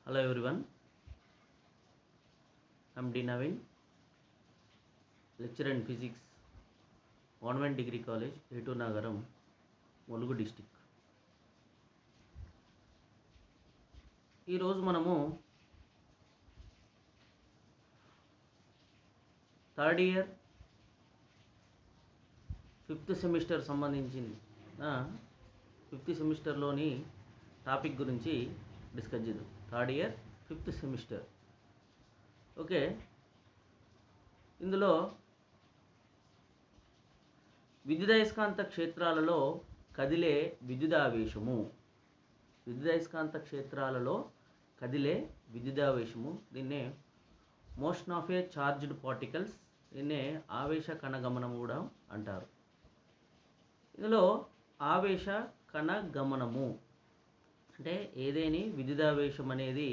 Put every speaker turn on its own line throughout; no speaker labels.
Hello everyone, I am D. Naveen, lecturer in physics, Government Degree College, A2 Nagaram, Mulugu district. ఈ రోజు మనము third year 5th semester సంబంధించిన 5th సెమిస్టర్లోని topic గురించి discuss చేద్దాం. Third year 5th semester. Okay, ఇందులో విద్యుదయస్కాంత క్షేత్రాలలో కదిలే విద్యుదావేశము, విద్యుదయస్కాంత క్షేత్రాలలో కదిలే విద్యుదావేశము, దీన్నే motion of A charged particles, దీన్నే ఆవేశ కణగమనం కూడా అంటారు. ఇందులో ఆవేశ కణగమనము అంటే ఏదేని విద్యుదావేశం అనేది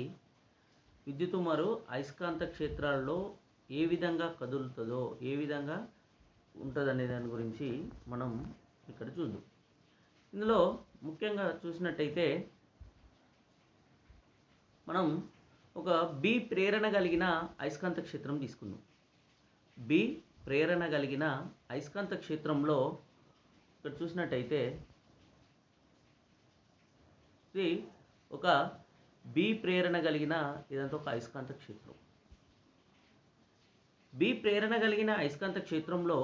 విద్యుత్ మరియు అయస్కాంత క్షేత్రాల్లో ఏ విధంగా కదులుతుందో, ఏ విధంగా ఉంటుందనే దాని గురించి మనం ఇక్కడ చూద్దాం. ఇందులో ముఖ్యంగా చూసినట్టయితే మనం ఒక బి ప్రేరణ కలిగిన అయస్కాంత క్షేత్రం తీసుకుందాం. బి ప్రేరణ కలిగిన అయస్కాంత క్షేత్రంలో ఇక్కడ చూసినట్టయితే ఇది ఒక బి ప్రేరణ కలిగిన ఇదంతా ఒక అయస్కాంత క్షేత్రం. బి ప్రేరణ కలిగిన అయస్కాంత క్షేత్రంలో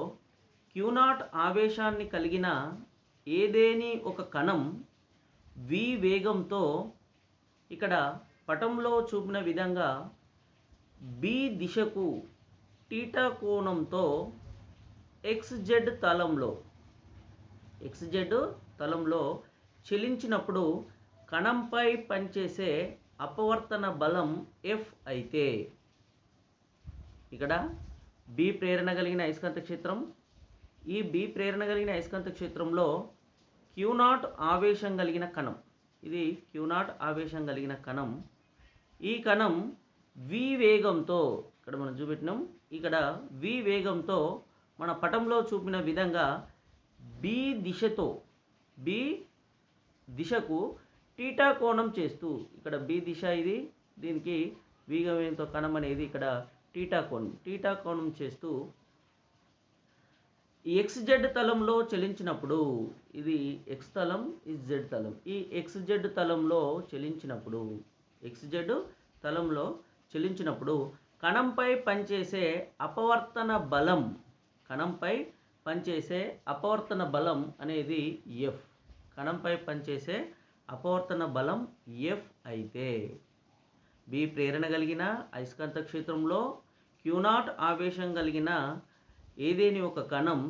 Q0 ఆవేశాన్ని కలిగిన ఏదేని ఒక కణం v వేగంతో ఇక్కడ పటంలో చూపిన విధంగా b దిశకు θ కోణంతో xz తలంలో చలించినప్పుడు కణంపై పనిచేసే అపవర్తన బలం F అయితే, ఇక్కడ బి ప్రేరణ కలిగిన అయస్కాంత క్షేత్రం, ఈ బి ప్రేరణ కలిగిన అయస్కాంత క్షేత్రంలో Q0 ఆవేశం కలిగిన కణం, ఇది Q0 ఆవేశం కలిగిన కణం, ఈ కణం v వేగంతో ఇక్కడ మనం చూపెట్టినాం, ఇక్కడ v వేగంతో మన పటంలో చూపిన విధంగా b దిశకు θ కోణం చేస్తూ, ఇక్కడ b దిశ ఇది, దీనికి వేగంతో కణం అనేది ఇక్కడ θ కోణం చేస్తూ xz తలంలో చలించినప్పుడు, ఇది x తలం, ఇది z తలం, ఈ xz తలంలో చలించినప్పుడు కణంపై పనిచేసే అపవర్తన బలం అనేది F, కణంపై పనిచేసే అపవర్తన బలం F అయితే, బి ప్రేరణ కలిగిన అయస్కాంత క్షేత్రంలో Q0 ఆవేశం కలిగిన ఏదేని ఒక కణం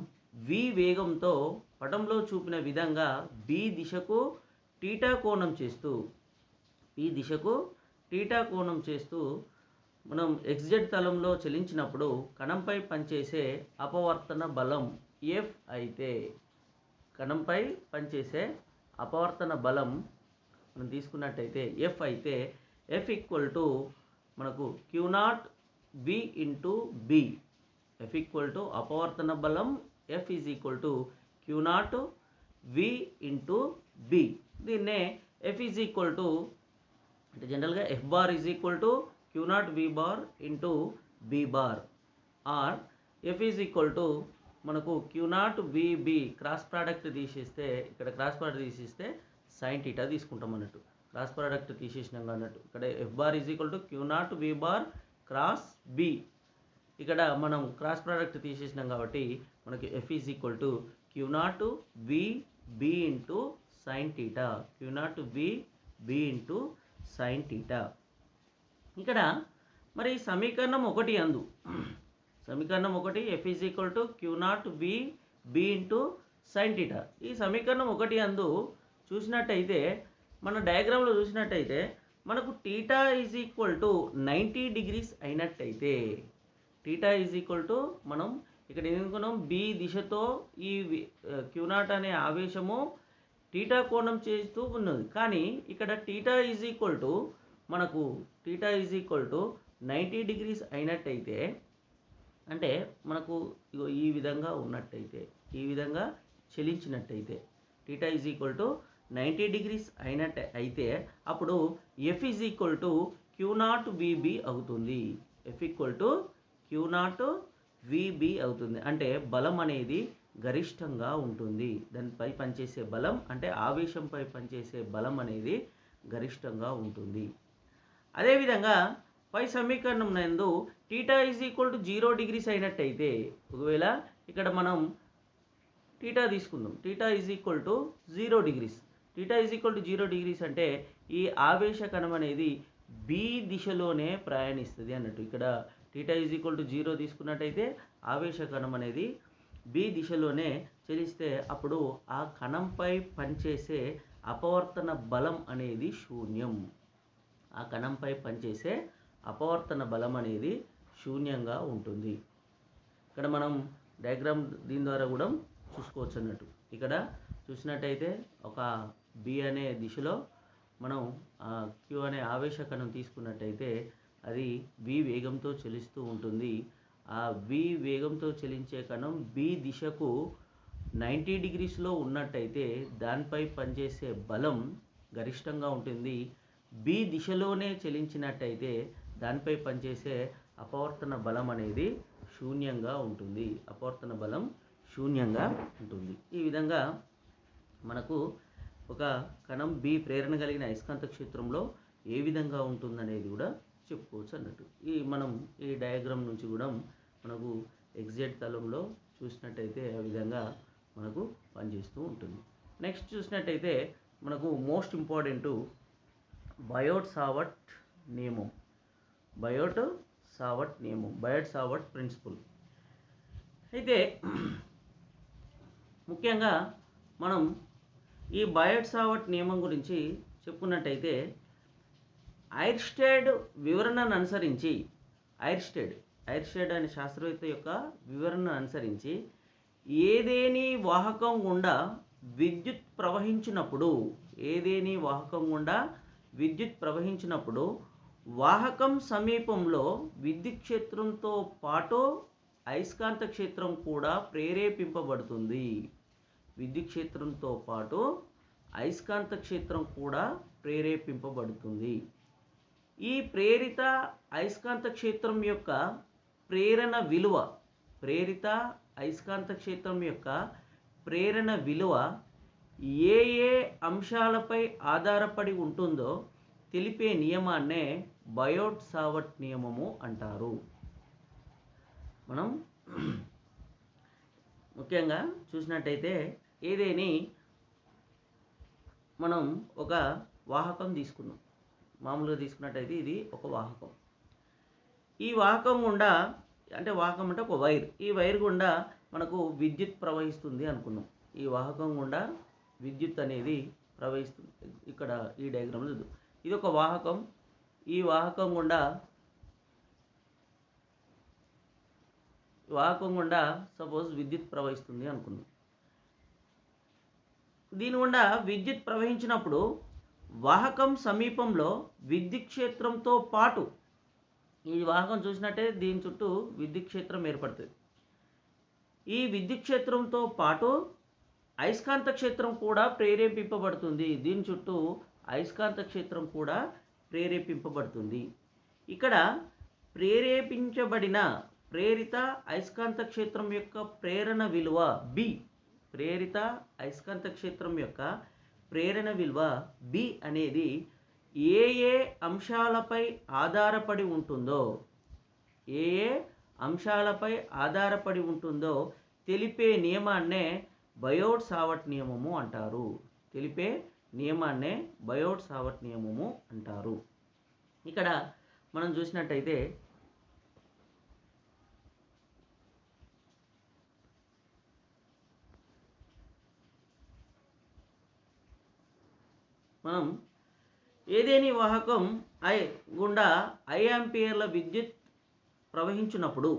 v వేగంతో పటంలో చూపిన విధంగా b దిశకు θ కోణం చేస్తూ మనం xz తలంలో చలించినప్పుడు కణంపై పనిచేసే అపవర్తన బలం F అయితే, కణంపై పనిచేసే అపవర్తన బలం మనం తీసుకున్నట్టయితే F అయితే, F ఈక్వల్ టు మనకు Q0 v into b, F equal to అపవర్తన బలం F is equal to Q0 v into b. దీన్నే F ఈజ్ ఈక్వల్ టు అంటే జనరల్గా F bar is equal to Q0 v bar into b bar, or F is equal to మనకు Q0 vb cross product తీసేస్తే, ఇక్కడ cross product తీసేస్తే sin θ తీసుకుంటాం అన్నట్టు, cross product తీసేసినాం అన్నట్టు. ఇక్కడ F bar is equal to Q0 v bar cross b, ఇక్కడ మనం క్రాస్ ప్రోడక్ట్ తీసేసినాం కాబట్టి మనకి F is equal to Q0 vb into sin θ, Q0 vb into sin θ. ఇక్కడ మరి సమీకరణం 1 అందు, సమీకరణం 1 F is equal to Q0 vb into sin θ. ఈ సమీకరణం 1 అందు చూసినట్టయితే, మన డయాగ్రామ్లో చూసినట్టయితే మనకు θ ఈజ్ ఈక్వల్ టు 90 degrees అయినట్టయితే, θ ఈజ్ ఈక్వల్ టు మనం ఇక్కడ ఎందుకున్నాం b దిశతో ఈ Q0 అనే ఆవేశము θ కోణం చేస్తూ ఉన్నది, కానీ ఇక్కడ θ ఈజ్ ఈక్వల్ టు మనకు θ ఈజ్ ఈక్వల్ టు 90 degrees అయినట్టయితే, అంటే మనకు ఈ విధంగా ఉన్నట్టయితే, ఈ విధంగా చలించినట్టయితే θ ఈజ్ ఈక్వల్ టు 90 degrees అయినట్టు అయితే అప్పుడు F is equal to Q0 VB అవుతుంది. F equal to Q0 VB అవుతుంది. అంటే బలం అనేది గరిష్టంగా ఉంటుంది. దానిపై పనిచేసే బలం అంటే ఆవేశంపై పనిచేసే బలం అనేది గరిష్టంగా ఉంటుంది. అదేవిధంగా పై సమీకరణం నందు θ ఈజ్ ఈక్వల్ టు 0 డిగ్రీస్ అయినట్టయితే, ఒకవేళ ఇక్కడ మనం θ తీసుకుందాం, θ is equal to 0 degrees. θ is equal to 0 degrees అంటే ఈ ఆవేశ కణం అనేది బి దిశలోనే ప్రయాణిస్తుంది అన్నట్టు. ఇక్కడ θ ఈజ్ ఈక్వల్ టు 0 తీసుకున్నట్టయితే ఆవేశ కణం అనేది బి దిశలోనే చలిస్తే అప్పుడు ఆ కణంపై పనిచేసే అపవర్తన బలం అనేది శూన్యం. ఆ కణంపై పనిచేసే అపవర్తన బలం అనేది శూన్యంగా ఉంటుంది. ఇక్కడ మనం డయాగ్రామ్ దీని ద్వారా కూడా చూసుకోవచ్చు అన్నట్టు. ఇక్కడ చూసినట్టయితే ఒక బి అనే దిశలో మనం క్యూ అనే ఆవేశ కణం తీసుకున్నట్టయితే అది వి వేగంతో చలిస్తూ ఉంటుంది. ఆ వి వేగంతో చలించే కణం బి దిశకు 90 డిగ్రీస్లో ఉన్నట్టయితే దానిపై పనిచేసే బలం గరిష్టంగా ఉంటుంది. బి దిశలోనే చలించినట్టయితే దానిపై పనిచేసే అపవర్తన బలం అనేది శూన్యంగా ఉంటుంది. అపవర్తన బలం శూన్యంగా ఉంటుంది. ఈ విధంగా మనకు ఒక కణం బి ప్రేరణ కలిగిన అయస్కాంత క్షేత్రంలో ఏ విధంగా ఉంటుందనేది కూడా చెప్పుకోవచ్చు అన్నట్టు. మనం ఈ డయాగ్రామ్ నుంచి కూడా మనకు ఎగ్జాక్ట్ తలంలో చూసినట్టయితే ఆ విధంగా మనకు పనిచేస్తూ ఉంటుంది. నెక్స్ట్ చూసినట్టయితే మనకు మోస్ట్ ఇంపార్టెంట్ బయోట్ సావర్ట్ నియమం. Biot Savart principle. అయితే ముఖ్యంగా మనం ఈ బయోట్ సావర్ట్ నియమం గురించి చెప్పుకున్నట్టయితే ఐర్స్టెడ్ వివరణను అనుసరించి ఐర్స్టెడ్ అనే శాస్త్రవేత్త యొక్క వివరణను అనుసరించి ఏదేని వాహకం గుండా విద్యుత్ ప్రవహించినప్పుడు వాహకం సమీపంలో విద్యుత్ క్షేత్రంతో పాటు అయస్కాంత క్షేత్రం కూడా ప్రేరేపింపబడుతుంది. విద్యుత్ క్షేత్రంతో పాటు అయస్కాంత క్షేత్రం కూడా ప్రేరేపింపబడుతుంది. ఈ ప్రేరిత అయస్కాంత క్షేత్రం యొక్క ప్రేరణ విలువ ఏ ఏ అంశాలపై ఆధారపడి ఉంటుందో తెలిపే నియమాన్నే బయోట్ సావర్ట్ నియమము అంటారు. మనం ముఖ్యంగా చూసినట్టయితే ఏదేని మనం ఒక వాహకం తీసుకున్నాం. మామూలుగా తీసుకున్నట్టయితే ఇది ఒక వాహకం. ఈ వాహకం గుండా వాహకం అంటే ఒక వైర్. ఈ వైర్ గుండా మనకు విద్యుత్ ప్రవహిస్తుంది అనుకున్నాం. ఈ వాహకం గుండా విద్యుత్ అనేది ప్రవహిస్తుంది. ఇక్కడ ఈ డయాగ్రామ్లో చూద్దాం. ఇది ఒక వాహకం. ఈ వాహకం గుండా సపోజ్ విద్యుత్ ప్రవహిస్తుంది అనుకున్నాం. దీని గుండా విద్యుత్ ప్రవహించినప్పుడు వాహకం సమీపంలో విద్యుత్ క్షేత్రంతో పాటు ఈ వాహకం చూసినట్టే దీని చుట్టూ విద్యుత్ క్షేత్రం ఏర్పడుతుంది. ఈ విద్యుత్ క్షేత్రంతో పాటు అయస్కాంత క్షేత్రం కూడా ప్రేరేపింపబడుతుంది. దీని చుట్టూ అయస్కాంత క్షేత్రం కూడా ప్రేరేపింపబడుతుంది. ఇక్కడ ప్రేరేపించబడిన ప్రేరిత అయస్కాంత క్షేత్రం యొక్క ప్రేరణ విలువ బి. ప్రేరిత అయస్కాంత క్షేత్రం యొక్క ప్రేరణ విలువ బి అనేది ఏ ఏ అంశాలపై ఆధారపడి ఉంటుందో తెలిపే నియమాన్నే బయోట్ సావర్ట్ నియమము అంటారు. ఇక్కడ మనం చూసినట్టయితే మనం ఏదేని వాహకం గుండా ఐ ఆంపియర్ల విద్యుత్ ప్రవహించినప్పుడు,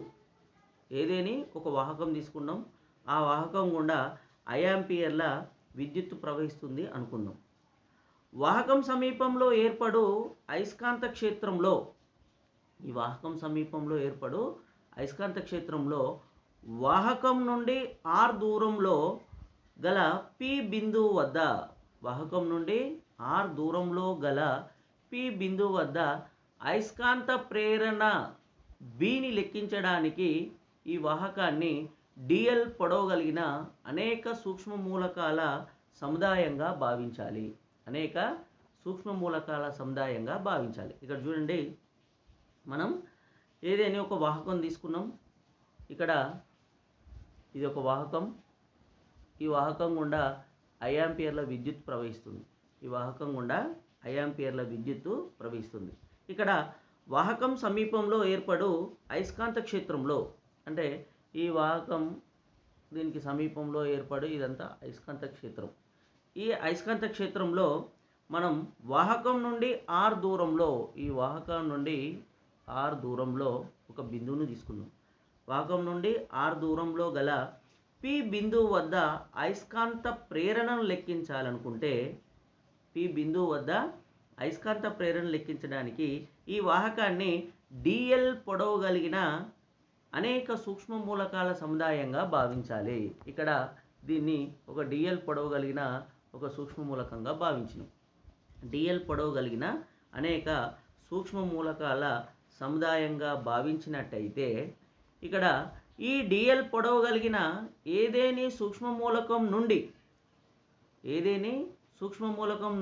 ఏదేని ఒక వాహకం తీసుకున్నాం, ఆ వాహకం గుండా ఐ ఆంపియర్ల విద్యుత్ ప్రవహిస్తుంది అనుకున్నాం. వాహకం సమీపంలో ఏర్పడు అయస్కాంత క్షేత్రంలో వాహకం నుండి ఆర్ దూరంలో గల పి బిందువు వద్ద అయస్కాంత ప్రేరణ బిని లెక్కించడానికి ఈ వాహకాన్ని డిఎల్ పొడవు కలిగిన అనేక సూక్ష్మ మూలకాల సముదాయంగా భావించాలి. అనేక సూక్ష్మ మూలకాల సముదాయంగా భావించాలి. ఇక్కడ చూడండి, మనం ఏదైనా ఒక వాహకం తీసుకున్నాం. ఇక్కడ ఇది ఒక వాహకం. ఈ వాహకం గుండా 5 ఆంపియర్ల విద్యుత్ ప్రవహిస్తుంది. ఈ వాహకం గుండా 5 ఆంపియర్ల విద్యుత్తు ప్రవహిస్తుంది. ఇక్కడ వాహకం సమీపంలో ఏర్పడు అయస్కాంత క్షేత్రంలో, అంటే ఈ వాహకం దీనికి సమీపంలో ఏర్పడు ఇదంతా అయస్కాంత క్షేత్రం. ఈ అయస్కాంత క్షేత్రంలో మనం వాహకం నుండి r దూరంలో, ఈ వాహకం నుండి r దూరంలో ఒక బిందువును తీసుకున్నాం. వాహకం నుండి r దూరంలో గల P బిందువు వద్ద అయస్కాంత ప్రేరణను లెక్కించాలనుకుంటే, P బిందువు వద్ద అయస్కాంత ప్రేరణ లెక్కించడానికి ఈ వాహకాన్ని డిఎల్ పొడవు కలిగిన అనేక సూక్ష్మ మూలకాల సముదాయంగా భావించాలి. ఇక్కడ దీన్ని ఒక డిఎల్ పొడవు కలిగిన ఒక సూక్ష్మ మూలకంగా భావించినాం. డిఎల్ పొడవు కలిగిన అనేక సూక్ష్మ మూలకాల సముదాయంగా భావించినట్టయితే, ఇక్కడ ఈ డిఎల్ పొడవు కలిగిన ఏదేని సూక్ష్మ మూలకం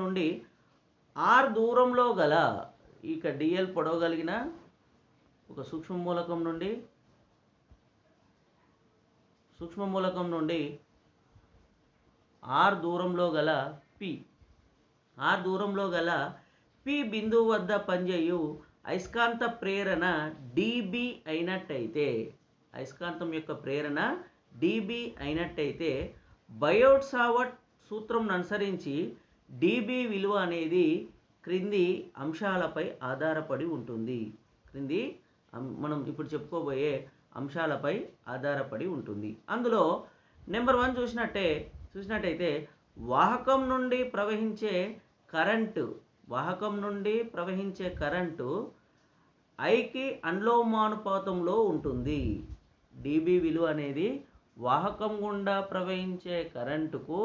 నుండి r దూరంలో గల, ఇక డిఎల్ పొడవు కలిగిన ఒక సూక్ష్మ మూలకం నుండి r దూరంలో గల P బిందువు వద్ద పనిచేయు అయస్కాంత ప్రేరణ dB అయినట్టయితే, అయస్కాంతం యొక్క ప్రేరణ dB అయినట్టయితే, బయోట్ సావర్ట్ సూత్రం అనుసరించి dB విలువ అనేది క్రింది అంశాలపై ఆధారపడి ఉంటుంది. మనం ఇప్పుడు చెప్పుకోబోయే అంశాలపై ఆధారపడి ఉంటుంది. అందులో నెంబర్ 1 చూసినట్టయితే వాహకం నుండి ప్రవహించే కరెంటు ఐకి అనులోమానుపాతంలో ఉంటుంది. dB విలువ అనేది వాహకం గుండా ప్రవహించే కరెంటుకు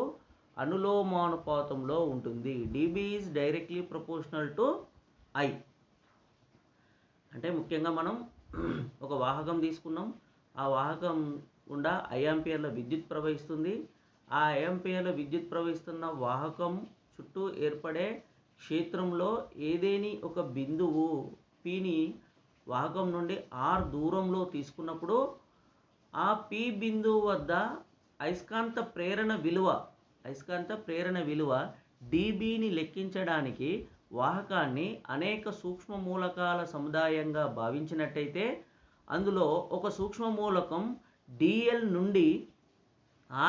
అనులోమానుపాతంలో ఉంటుంది. dB is directly proportional to I. అంటే ముఖ్యంగా మనం ఒక వాహకం తీసుకున్నాం. ఆ వాహకం గుండా 5 ఆంపియర్ల విద్యుత్ ప్రవహిస్తుంది. ఆ 5 ఆంపియర్ల విద్యుత్ ప్రవహిస్తున్న వాహకం చుట్టూ ఏర్పడే క్షేత్రంలో ఏదేని ఒక బిందువు Pని వాహకం నుండి r దూరంలో తీసుకున్నప్పుడు, ఆ P బిందువు వద్ద అయస్కాంత ప్రేరణ విలువ dBని లెక్కించడానికి వాహకాన్ని అనేక సూక్ష్మ మూలకాల సముదాయంగా భావించినట్టయితే, అందులో ఒక సూక్ష్మ మూలకం dl నుండి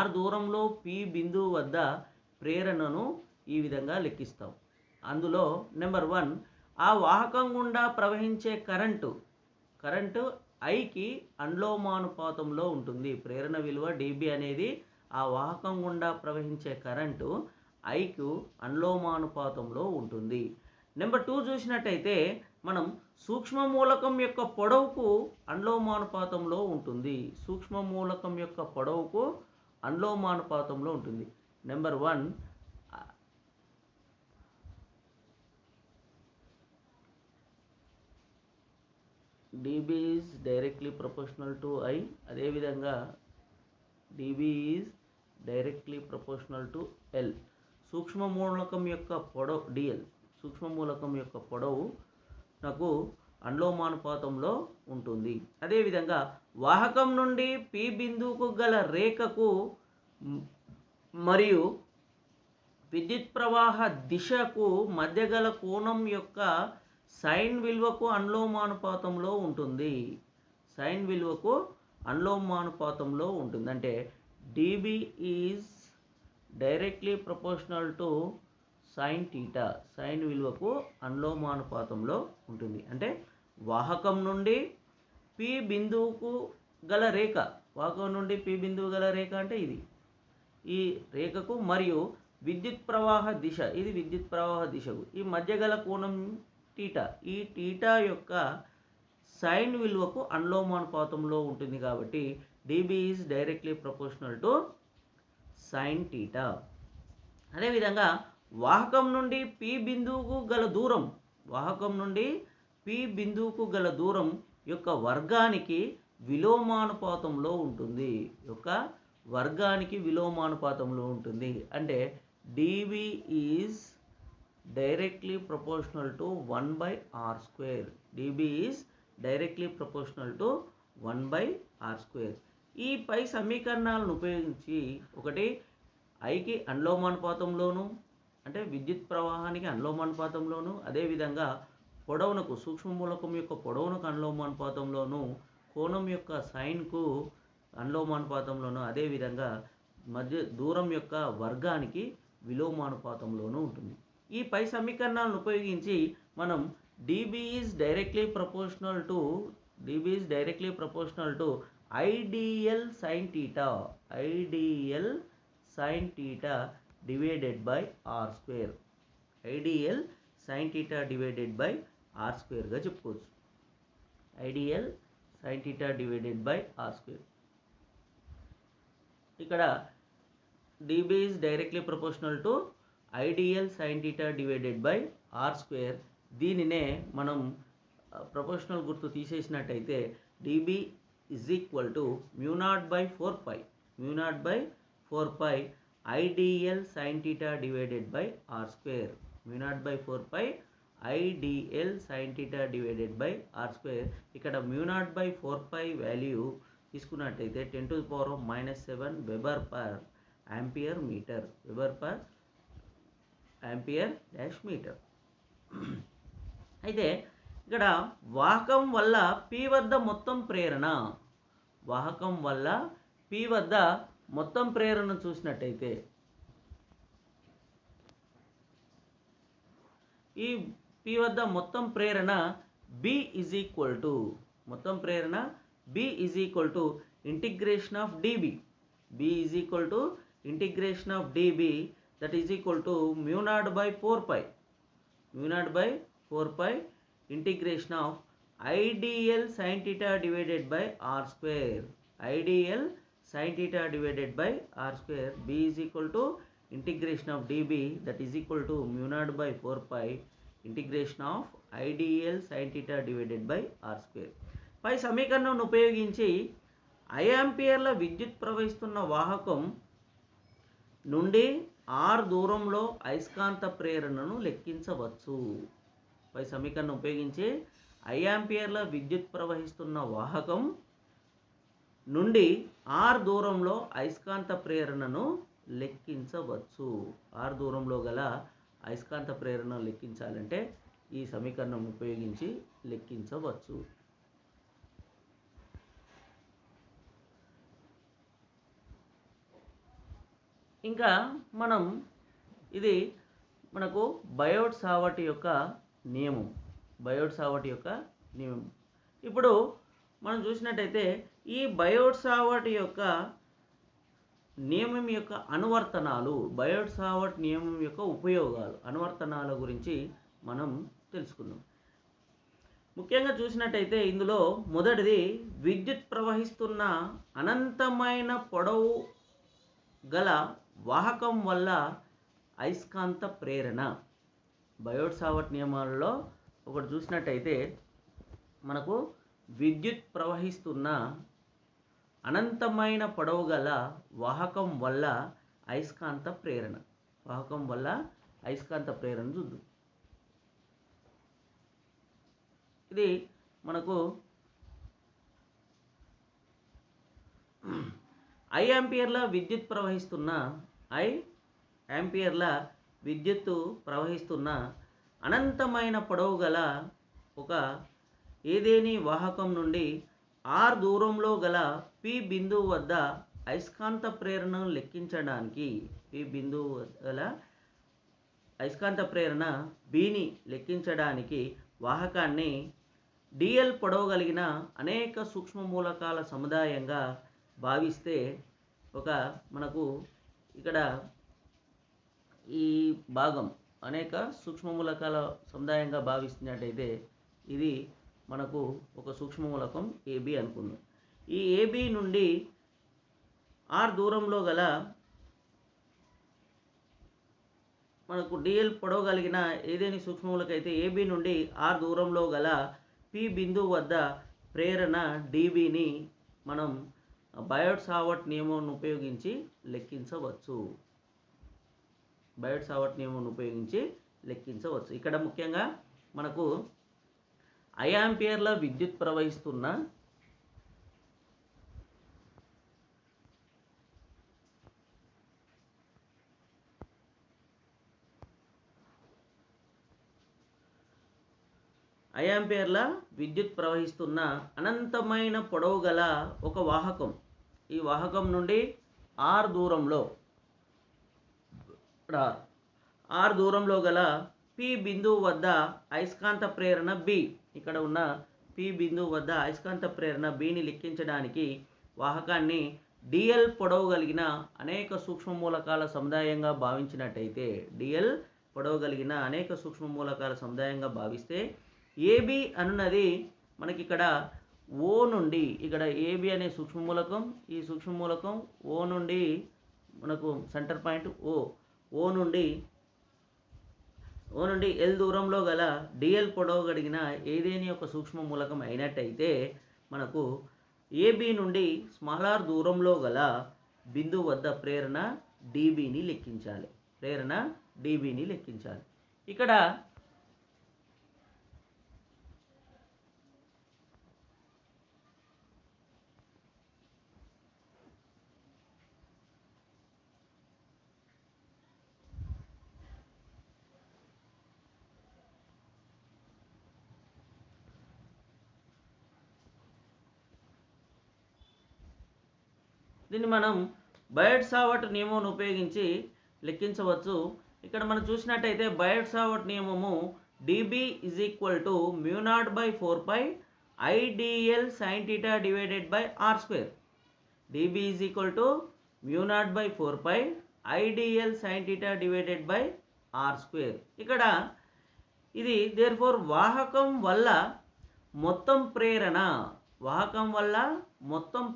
r దూరంలో P బిందువు వద్ద ప్రేరణను ఈ విధంగా లెక్కిస్తాం. అందులో నెంబర్ 1, ఆ వాహకం గుండా ప్రవహించే కరెంటు Iకి అనులోమానుపాతంలో ఉంటుంది. ప్రేరణ విలువ dB అనేది ఆ వాహకం గుండా ప్రవహించే కరెంటు Iకు అనులోమానుపాతంలో ఉంటుంది. నెంబర్ 2 చూసినట్టయితే మనం సూక్ష్మ మూలకం యొక్క పొడవుకు అనులోమానుపాతంలో ఉంటుంది. Number 1, dB is directly proportional to I. అదేవిధంగా dB is directly proportional to L. సూక్ష్మ మూలకం యొక్క పొడవు dl, సూక్ష్మ మూలకం యొక్క పొడవు నాకు అనులోమానుపాతంలో ఉంటుంది. అదేవిధంగా వాహకం నుండి P బిందువుకు గల రేఖకు మరియు విద్యుత్ ప్రవాహ దిశకు మధ్య గల కోణం యొక్క సైన్ విలువకు అనులోమానుపాతంలో ఉంటుంది. అంటే dB is directly proportional to sine theta. Sine విలువకు అనులోమానుపాతంలో ఉంటుంది. అంటే వాహకం నుండి P బిందువుకు గల రేఖ, అంటే ఇది ఈ రేఖకు, మరియు విద్యుత్ ప్రవాహ దిశ, ఇది విద్యుత్ ప్రవాహ దిశకు ఈ మధ్య గల కోణం థీటా. ఈ థీటా యొక్క సైన్ విలువకు అనులోమానుపాతంలో ఉంటుంది. కాబట్టి dB is directly proportional to sine theta. అదేవిధంగా వాహకం నుండి P బిందువుకు గల దూరం, వాహకం నుండి P పి బిందువుకు గల దూరం యొక్క వర్గానికి విలోమానుపాతంలో ఉంటుంది. వర్గానికి విలోమానుపాతంలో ఉంటుంది. అంటే dv is directly proportional to 1/r². db is directly proportional to 1/r². ఈ పై సమీకరణాలను ఉపయోగించి ఒకటి ఐకి అనులోమానుపాతంలోను, అంటే విద్యుత్ ప్రవాహానికి అనులోమానుపాతంలోను, అదేవిధంగా పొడవునకు సూక్ష్మ మూలకం యొక్క పొడవునకు అనులోమానుపాతంలోను, కోణం యొక్క సైన్కు అనులోమానుపాతంలోను, అదేవిధంగా మధ్య దూరం యొక్క వర్గానికి విలోమానుపాతంలోనూ ఉంటుంది. ఈ పై సమీకరణాలను ఉపయోగించి మనం db is directly proportional to ideal sin theta divided by r². ideal sin theta divided by r² గా చెప్పుకోవచ్చు. ideal sin theta divided by r². ఇక్కడ db is directly proportional to ideal sin theta divided by r². దీనినే మనం proportional గుర్తు తీసేసినట్టయితే db is equal to mu0/4π ideal sin theta divided by r². mu0/4π ideal sin theta divided by r². ఇక్కడ mu0/4π value తీసుకున్నట్టయితే 10⁻⁻7 weber per ampere metre. అయితే ఇక్కడ వాహకం వల్ల P వద్ద మొత్తం ప్రేరణ చూసినట్టయితే ఈ P వద్ద మొత్తం ప్రేరణ B is equal to integration of dB. B is equal to integration of dB, that is equal to mu0/4π integration of ideal sin theta divided by r². ideal sin theta divided by r². B is equal to integration of dB, that is equal to mu0/4π integration of ideal sin theta divided by r². పై సమీకరణం ఉపయోగించి ఐఆంపియర్ల విద్యుత్ ప్రవహిస్తున్న వాహకం నుండి r దూరంలో అయస్కాంత ప్రేరణను లెక్కించవచ్చు. పై సమీకరణం ఉపయోగించి ఐఆంపియర్ల విద్యుత్ ప్రవహిస్తున్న వాహకం నుండి r దూరంలో అయస్కాంత ప్రేరణను లెక్కించవచ్చు. r దూరంలో గల అయస్కాంత ప్రేరణను లెక్కించాలంటే ఈ సమీకరణం ఉపయోగించి లెక్కించవచ్చు. ఇంకా ఇది మనకు బయోట్ సావర్ట్ యొక్క నియమం. ఇప్పుడు మనం చూసినట్టయితే ఈ బయోట్ సావర్ట్ యొక్క నియమం యొక్క అనువర్తనాలు, బయోట్ సావర్ట్ నియమం యొక్క ఉపయోగాలు, అనువర్తనాల గురించి మనం తెలుసుకుందాం. ముఖ్యంగా చూసినట్టయితే ఇందులో మొదటిది విద్యుత్ ప్రవహిస్తున్న అనంతమైన పొడవు గల వాహకం వల్ల అయస్కాంత ప్రేరణ. బయోట్ సావర్ట్ నియమాలలో ఒకటి చూసినట్టయితే మనకు విద్యుత్ ప్రవహిస్తున్న అనంతమైన పొడవు గల వాహకం వల్ల అయస్కాంత ప్రేరణ. చూద్దాం. ఇది మనకు ఐఆంపియర్ల విద్యుత్ ప్రవహిస్తున్న అనంతమైన పొడవు గల ఒక ఏదేని వాహకం నుండి r దూరంలో గల P బిందువు వద్ద అయస్కాంత ప్రేరణను లెక్కించడానికి, P బిందువు గల అయస్కాంత ప్రేరణ Bని లెక్కించడానికి వాహకాన్ని dl పొడవు కలిగిన అనేక సూక్ష్మ మూలకాల సముదాయంగా భావిస్తే, మనకు ఇక్కడ ఈ భాగం అనేక సూక్ష్మ మూలకాల సముదాయంగా భావిస్తున్నట్టయితే ఇది మనకు ఒక సూక్ష్మ మూలకం AB అనుకుందాం. ఈ AB నుండి r దూరంలో గల మనకు డిఎల్ పొడవు కలిగిన ఏదేని సూక్ష్మములకైతే ఏబి నుండి ఆర్ దూరంలో గల పి బిందువు వద్ద ప్రేరణ డిబిని మనం బయోట్ సావర్ట్ నియమం ఉపయోగించి లెక్కించవచ్చు. బయోట్ సావర్ట్ నియమం ఉపయోగించి లెక్కించవచ్చు. ఇక్కడ ముఖ్యంగా మనకు 5 ఆంపియర్ల విద్యుత్ ప్రవహిస్తున్న 5 ఆంపియర్ల విద్యుత్ ప్రవహిస్తున్న అనంతమైన పొడవు గల ఒక వాహకం. ఈ వాహకం నుండి ఆర్ దూరంలో గల పి బిందువు వద్ద అయస్కాంత ప్రేరణ బి. ఇక్కడ ఉన్న పి బిందువు వద్ద అయస్కాంత ప్రేరణ బిని లెక్కించడానికి వాహకాన్ని డిఎల్ పొడవు కలిగిన అనేక సూక్ష్మ మూలకాల సముదాయంగా భావించినట్టయితే, డిఎల్ పొడవు కలిగిన అనేక సూక్ష్మ మూలకాల సముదాయంగా భావిస్తే ఏబి అనున్నది మనకి ఇక్కడ ఓ నుండి, ఇక్కడ ఏబి అనే సూక్ష్మ మూలకం, ఈ సూక్ష్మ మూలకం ఓ నుండి మనకు సెంటర్ పాయింట్ ఓ నుండి ఎల్ దూరంలో గల డిఎల్ పొడవు కలిగిన ఏదేని ఒక సూక్ష్మ మూలకం అయినట్టయితే మనకు ఏబి నుండి స్మాల్ దూరంలో గల బిందువు వద్ద ప్రేరణ డిబిని లెక్కించాలి. ఇక్కడ దీన్ని మనం బయోట్ సావర్ట్ నియమం ఉపయోగించి లెక్కించవచ్చు. ఇక్కడ మనం చూసినట్టయితే బయోట్ సావర్ట్ నియమము dB is equal to μ0/4π IDL sine theta divided by are square. DB is equal to μ0/4π IDL sine theta divided by are square. ఇక్కడ ఇది దేర్ఫోర్ వాహకం వల్ల మొత్తం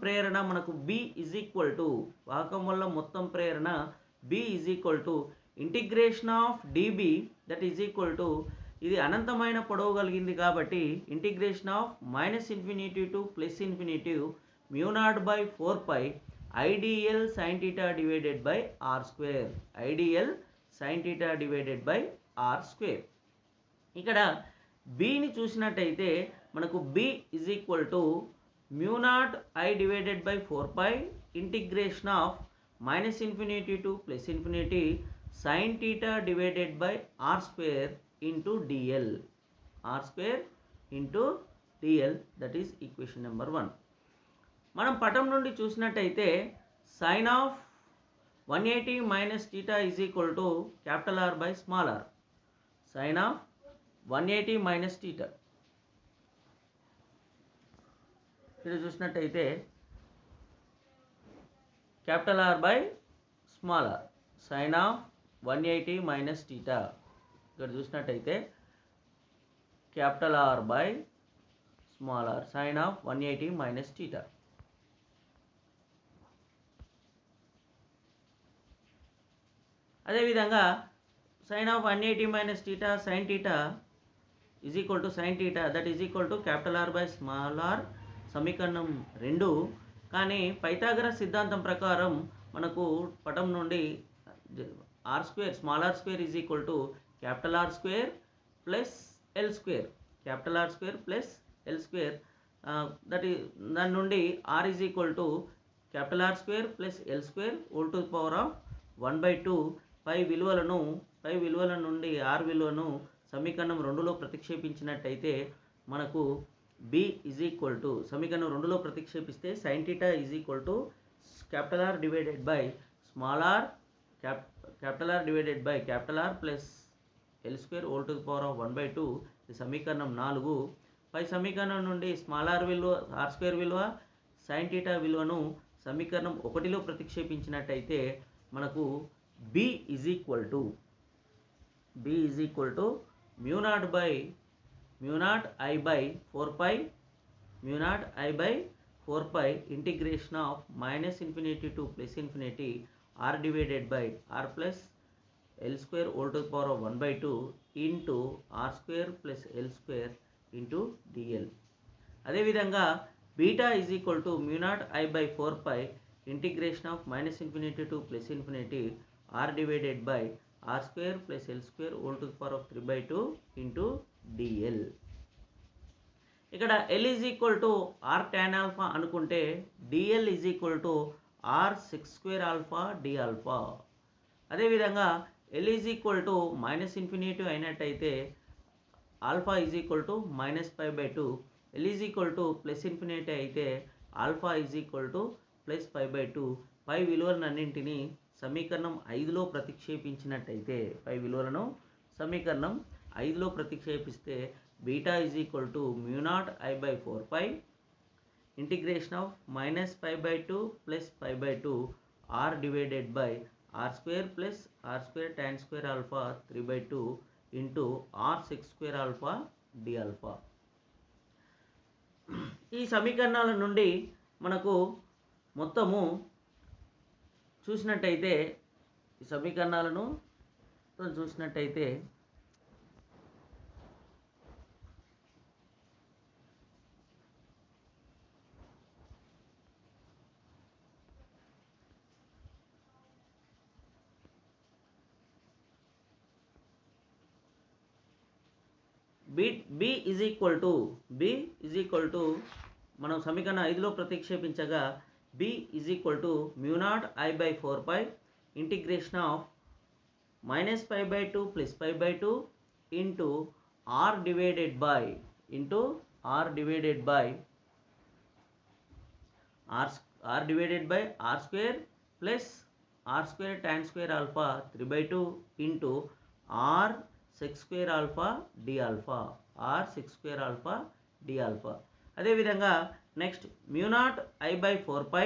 ప్రేరణ మనకు B is equal to integration of dB that is equal to, ఇది అనంతమైన పొడవు కలిగింది కాబట్టి integration of -∞ to +∞ μ0/4π IDL sine theta divided by are square. ఇక్కడ బిని చూసినట్టయితే మనకు B is equal to μ0I divided by 4π integration of -∞ to +∞ sine theta divided by are square into dl. That is equation number 1. మనం పటం నుండి చూసినట్టయితే sine of 180 minus theta is equal to R by small r. Sine of 180 minus theta ఇక్కడ చూసినట్టయితే R by small r. Sine of 180 minus theta ఇక్కడ చూసినట్టయితే R by small r. Sine of 180 minus theta. అదేవిధంగా sign of 180 minus theta sine theta is equal to sine theta that is equal to R by small r సమీకరణం 2. కానీ Pythagoras సిద్ధాంతం ప్రకారం మనకు పటం నుండి R square is equal to R square plus L square. దాని నుండి R is equal to R square plus L square whole to the power of 1/2. పై విలువల నుండి ఆర్ విలువను సమీకరణం 2లో ప్రతిక్షేపించినట్టయితే మనకు బి ఈజ్ ఈక్వల్ టు, సమీకరణం 2లో ప్రతిక్షేపిస్తే sine theta is equal to R divided by small r, R divided by R plus L square whole to the power of 1/2. ఇది సమీకరణం 4. పై సమీకరణం నుండి స్మాల్ r విలువ, ఆర్ స్క్వేర్ విలువ, సైన్ థీటా విలువను సమీకరణం 1లో ప్రతిక్షేపించినట్టయితే మనకు B is equal to μ0I by 4π integration of -∞ to +∞ r divided by r plus L square whole to the power of 1 by 2 into R square plus L square into dl. అదేవిధంగా beta is equal to mu naught I by 4 pi integration of minus infinity to plus infinity R divided by are square plus L square whole to the power of 3 by 2 into DL. ఇక్కడ L is equal to R tan alpha అనుకుంటే DL is equal to R 6 square alpha D alpha. అదేవిధంగా L is equal to minus infinity అయినట్టయితే alpha is equal to minus pi by 2, L is equal to plus infinity అయితే alpha is equal to plus pi by 2. పై విలువలన్నింటినీ సమీకరణం 5లో ప్రతిక్షేపించినట్టయితే సమీకరణం 5లో ప్రతిక్షేపిస్తే beta is equal to mu naught I by 4 pi integration of minus pi by 2 plus pi by 2 R divided by are square plus R square tan square alpha 3 by 2 into R 6 square alpha D alpha. ఈ సమీకరణాల నుండి మనకు మొత్తము చూసినట్టయితే ఈ సమీకరణాలను చూసినట్టయితే b is equal to మనం సమీకరణం 5లో ప్రతిక్షేపించగా b is equal to mu naught I by 4 pi integration of minus pi by 2 plus pi by 2 into R divided by are square plus R square tan square alpha 3 by 2 into R 6 square alpha D alpha. అదేవిధంగా next mu naught I by 4 pi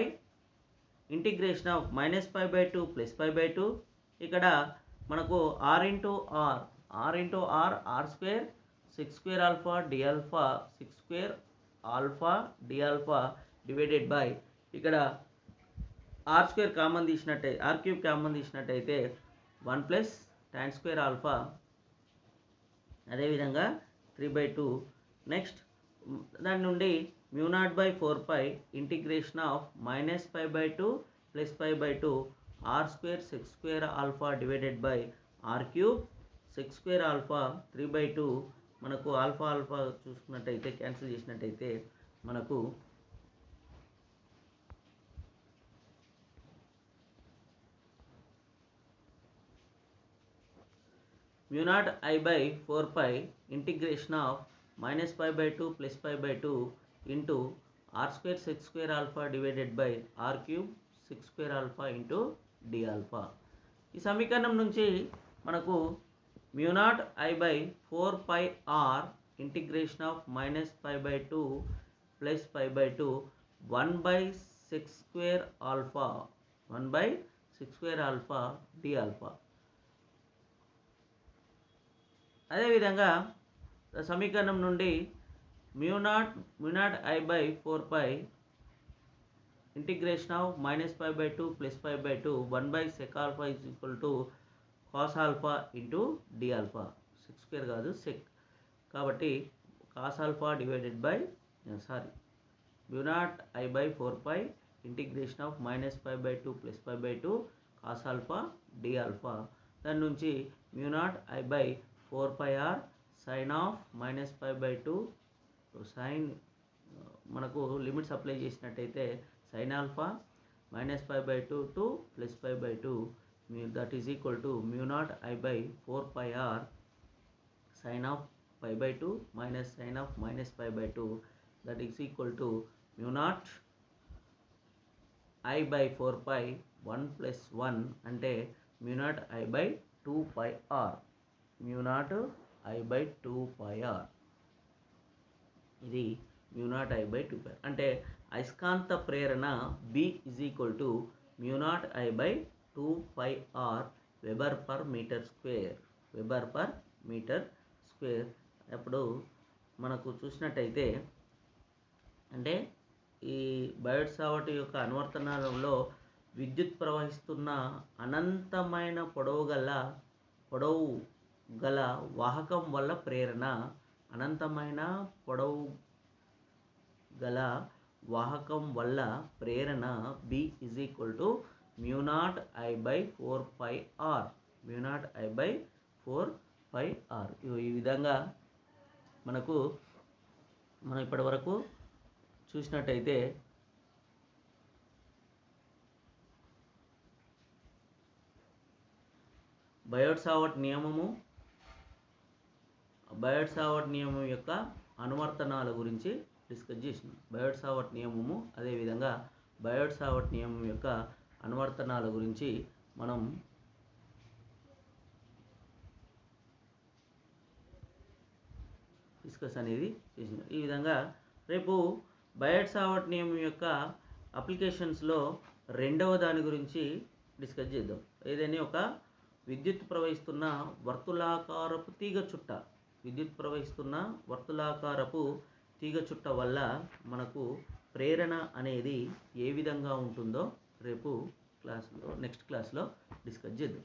integration of minus pi by 2 plus pi by 2, ఇక్కడ మనకు R into are R square 6 square alpha D alpha divided by ఇక్కడ R square common తీసినట్టయితే R cube common తీసినట్టయితే 1 plus tan square alpha, అదేవిధంగా 3 by 2. Next దాని నుండి mu naught by 4 pi integration of minus pi by 2 plus pi by 2 R square 6 square alpha divided by are cube 6 square alpha 3 by 2. మనకు alpha చూసుకున్నట్టయితే cancel చేసినట్టయితే మనకు mu naught I by 4 pi integration of minus pi by 2 plus pi by 2 into r square 6 square alpha divided by are cube 6 square alpha into d alpha. ఈ సమీకరణం నుంచి మనకు mu naught I by 4 pi r integration of minus pi by 2 plus pi by 2 1 by 6 square alpha D alpha. అదేవిధంగా సమీకరణం నుండి mu naught I by 4 pi integration of minus pi by 2 plus pi by 2 1 by sec alpha is equal to cos alpha into d alpha. 6 square కాదు sec, కాబట్టి cos alpha divided by mu naught I by 4 pi integration of minus pi by 2 plus pi by 2 cos alpha D alpha. దాని నుంచి mu naught I by 4 pi r sine of minus pi by 2 sine మనకు limits apply చేసినట్టయితే sine alpha minus pi by 2 to plus pi by 2 that is equal to mu naught I by 4 pi r sine of pi by 2 minus sine of minus pi by 2 that is equal to mu naught I by 4 pi 1 plus 1 అంటే mu naught I by 2 pi r mu naught I by 2 pi r. ఇది mu naught I by 2 pi అంటే అయస్కాంత ప్రేరణ B is equal to mu naught I by 2 pi r weber per metre square. అప్పుడు మనకు చూసినట్టయితే అంటే ఈ బయోట్ సావర్ట్ యొక్క అనువర్తనాలలో విద్యుత్ ప్రవహిస్తున్న అనంతమైన పొడవు గల పొడవు గల వాహకం వల్ల ప్రేరణ. అనంతమైన పొడవు గల వాహకం వల్ల ప్రేరణ B = μ0I/4πr. μ0I/4πr. ఈ విధంగా మనం ఇప్పటి వరకు చూసినట్టయితే బయోట్-సావర్ట్ నియమం యొక్క అనువర్తనాల గురించి డిస్కస్ చేసినాం. బయోట్-సావర్ట్ నియమము, అదేవిధంగా బయోట్-సావర్ట్ నియమం యొక్క అనువర్తనాల గురించి మనం డిస్కస్ అనేది చేసినాం. ఈ విధంగా రేపు బయోట్-సావర్ట్ నియమం యొక్క అప్లికేషన్స్లో రెండవ దాని గురించి డిస్కస్ చేద్దాం. ఏదైనా ఒక విద్యుత్ ప్రవహిస్తున్న వర్తులాకారపు తీగ చుట్ట వల్ల మనకు ప్రేరణ అనేది ఏ విధంగా ఉంటుందో రేపు నెక్స్ట్ క్లాస్లో డిస్కస్ చేద్దాం.